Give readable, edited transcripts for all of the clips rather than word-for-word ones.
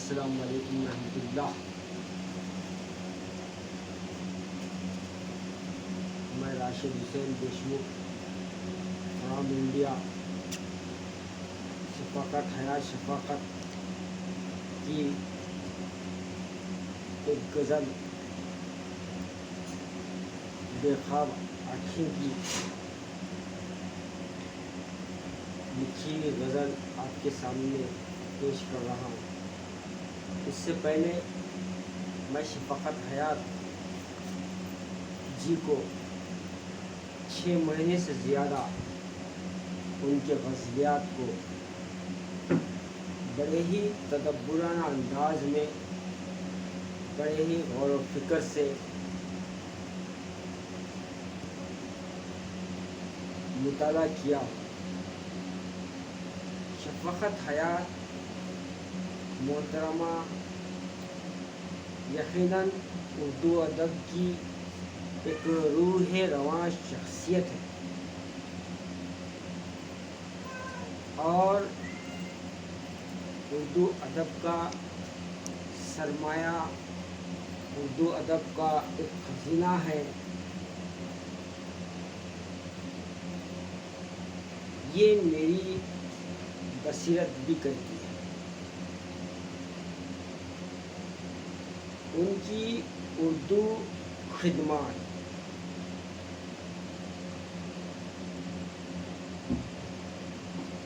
السلام علیکم ورحمۃ اللہ۔ میں راشد حسین دیشمکھ فرام انڈیا شفقت حیات شفقت کی ایک غزل بے خواب آنکھیں کی لکھی ہوئی غزل آپ کے سامنے پیش کر رہا ہوں۔ اس سے پہلے میں شفقت حیات جی کو 6 مہینے سے زیادہ ان کے غزلیات کو بڑے ہی تدبرانہ انداز میں بڑے ہی غور و فکر سے مطالعہ کیا۔ شفقت حیات محترمہ یقیناً اردو ادب کی ایک روح رواں شخصیت ہے اور اردو ادب کا سرمایہ، اردو ادب کا ایک خزینہ ہے۔ یہ میری بصیرت بھی کہتی ہے۔ ان کی اردو خدمات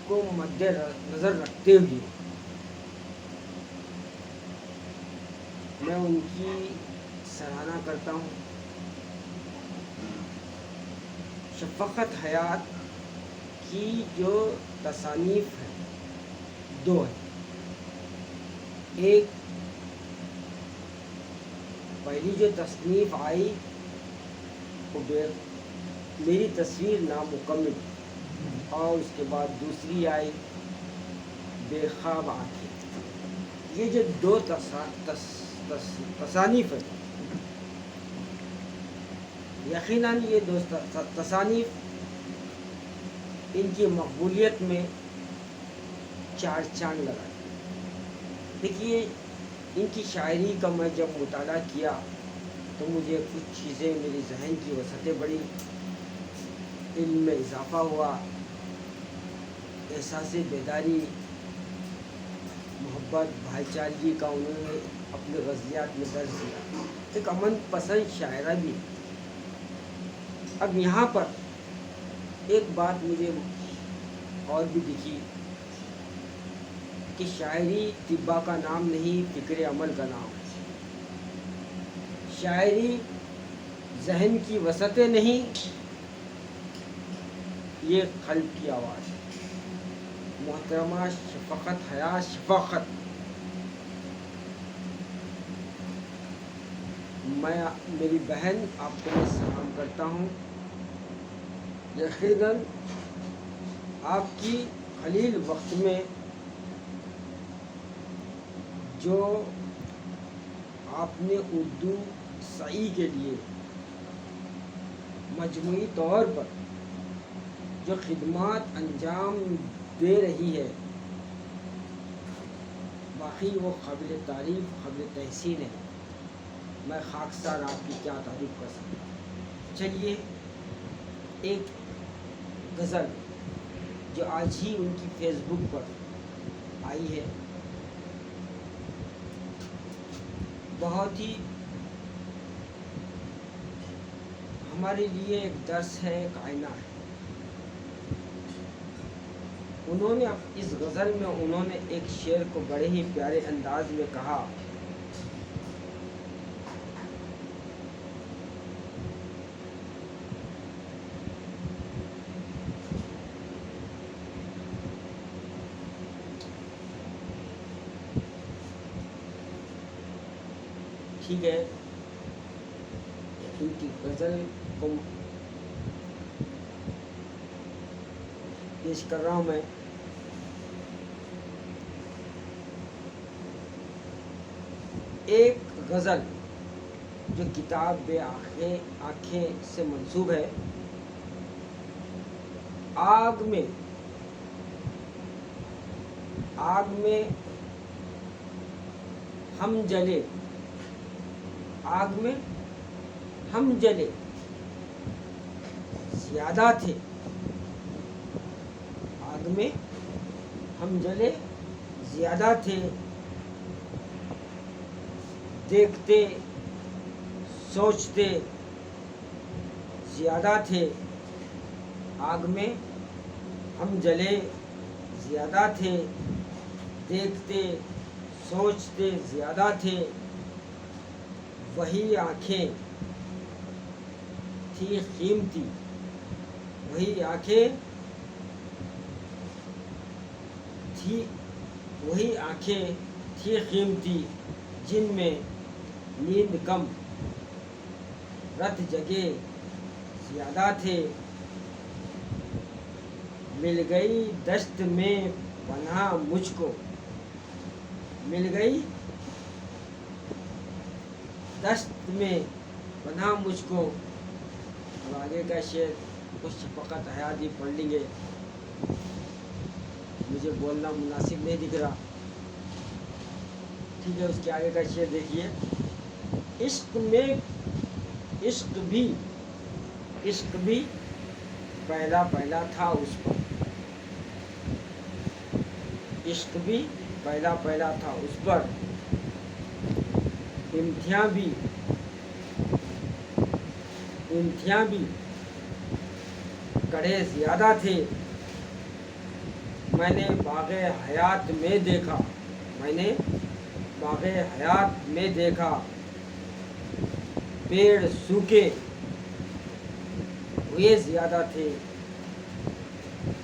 کو مد نظر رکھتے ہوئے میں ان کی سراہنا کرتا ہوں۔ شفقت حیات کی جو تصانیف ہیں 2 ہیں۔ ایک پہلی جو تصنیف آئی وہ میری تصویر نامکمل، اور اس کے بعد دوسری آئی بے خواب آنکھیں۔ یہ جو 2 تصانیف ہیں، یقیناً یہ 2 تصانیف ان کی مقبولیت میں 4 چاند لگاتی۔ دیکھیے، ان کی شاعری کا میں جب مطالعہ کیا تو مجھے کچھ چیزیں، میری ذہن کی وسعتیں بڑھی، علم میں اضافہ ہوا، احساس بیداری، محبت، بھائی چارگی کا انہوں نے اپنے غزلیات میں درج کیا۔ ایک امن پسند شاعرہ بھی۔ اب یہاں پر ایک بات مجھے اور بھی دکھی کہ شاعری طبع کا نام نہیں، فکر عمل کا نام ہے۔ شاعری ذہن کی وسعتیں نہیں، یہ قلب کی آواز ہے۔ محترمہ شفقت حیات شفقت، میں میری بہن آپ کو میں سلام کرتا ہوں۔ یقیناً آپ کی قلیل وقت میں جو آپ نے اردو صحیح کے لیے مجموعی طور پر جو خدمات انجام دے رہی ہے، باقی وہ قابل تعریف، قابل تحسین ہے۔ میں خاکسار آپ کی کیا تعریف کر سکتا ہوں۔ چلیے، ایک غزل جو آج ہی ان کی فیس بک پر آئی ہے، بہت ہی ہمارے لیے ایک درس ہے، ایک آئینہ ہے۔ انہوں نے اس غزل میں انہوں نے ایک شعر کو بڑے ہی پیارے انداز میں کہا، ٹھیک ہے، ان کی غزل کو پیش کر رہا ہوں میں۔ ایک غزل جو کتاب بے آنکھیں سے منسوب ہے۔ آگ میں ہم جلے، آگ میں ہم جلے زیادہ تھے، آگ میں ہم جلے زیادہ تھے، دیکھتے سوچتے زیادہ تھے، آگ میں ہم جلے زیادہ تھے، دیکھتے سوچتے زیادہ تھے، وہی آنکھیں تھی قیمتی، وہی آنکھیں تھی قیمتی، جن میں نیند کم رت جگے زیادہ تھے، مل گئی دشت میں پناہ مجھ کو، مل گئی دشت میں پناہ مجھ کو۔ اب آگے کا شعر کچھ فقط حیات ہی پڑھ لیں گے، مجھے بولنا مناسب نہیں دکھ رہا، ٹھیک ہے۔ اس کے آگے کا شعر دیکھیے، عشق بھی پہلا پہلا تھا اس پر، عشق بھی پہلا پہلا تھا اس پر، امتحاں بھی کڑے زیادہ تھے، میں نے باغ حیات میں دیکھا، پیڑ سوکھے ہوئے زیادہ تھے،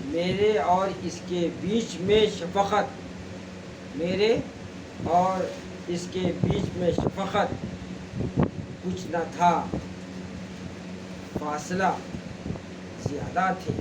میرے اور اس کے بیچ میں شفقت کچھ نہ تھا، فاصلہ زیادہ تھے۔